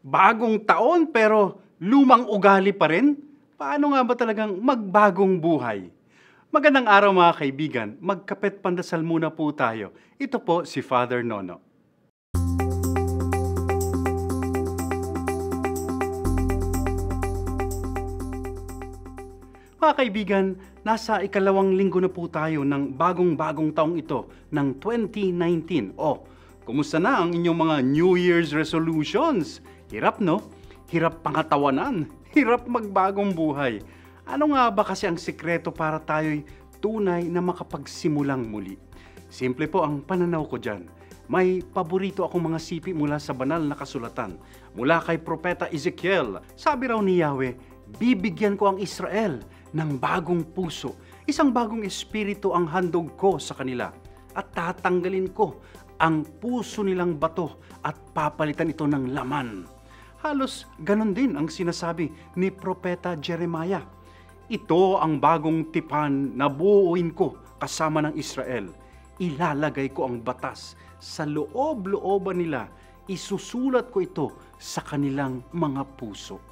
Bagong taon pero lumang ugali pa rin? Paano nga ba talagang magbagong buhay? Magandang araw mga kaibigan, magkapet pandasal muna po tayo. Ito po si Father Nono. Mga kaibigan, nasa ikalawang linggo na po tayo ng bagong-bagong taong ito ng 2019. Kumusta na ang inyong mga New Year's resolutions? Hirap no? Hirap pangatawanan, hirap magbagong buhay. Ano nga ba kasi ang sikreto para tayo'y tunay na makapagsimulang muli? Simple po ang pananaw ko dyan. May paborito akong mga sipi mula sa banal na kasulatan. Mula kay Propeta Ezekiel, sabi raw ni Yahweh, bibigyan ko ang Israel ng bagong puso. Isang bagong espiritu ang handog ko sa kanila. At tatanggalin ko ang puso nilang bato at papalitan ito ng laman. Halos ganon din ang sinasabi ni Propeta Jeremiah. Ito ang bagong tipan na buuin ko kasama ng Israel. Ilalagay ko ang batas sa loob-looban nila. Isusulat ko ito sa kanilang mga puso.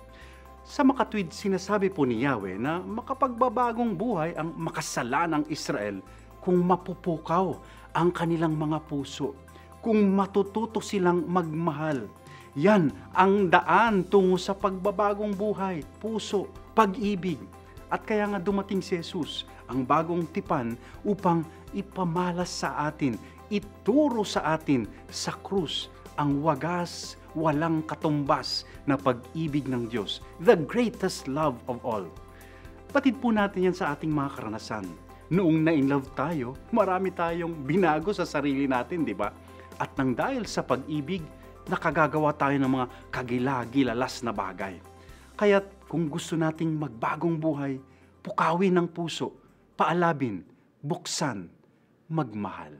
Sa makatwid, sinasabi po ni Yahweh na makapagbabagong buhay ang makasalanang Israel kung mapupukaw ang kanilang mga puso, kung matututo silang magmahal. Yan ang daan tungo sa pagbabagong buhay, puso, pag-ibig. At kaya nga dumating si Jesus, ang bagong tipan upang ipamalas sa atin, ituro sa atin sa krus ang wagas, walang katumbas na pag-ibig ng Diyos. The greatest love of all. Batid po natin yan sa ating mga karanasan. Noong na-in-love tayo, marami tayong binago sa sarili natin, di ba? At nang dahil sa pag-ibig, nakagagawa tayo ng mga kagila-gilalas na bagay. Kaya't kung gusto nating magbagong buhay, pukawin ng puso, paalabin, buksan, magmahal.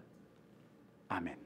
Amen.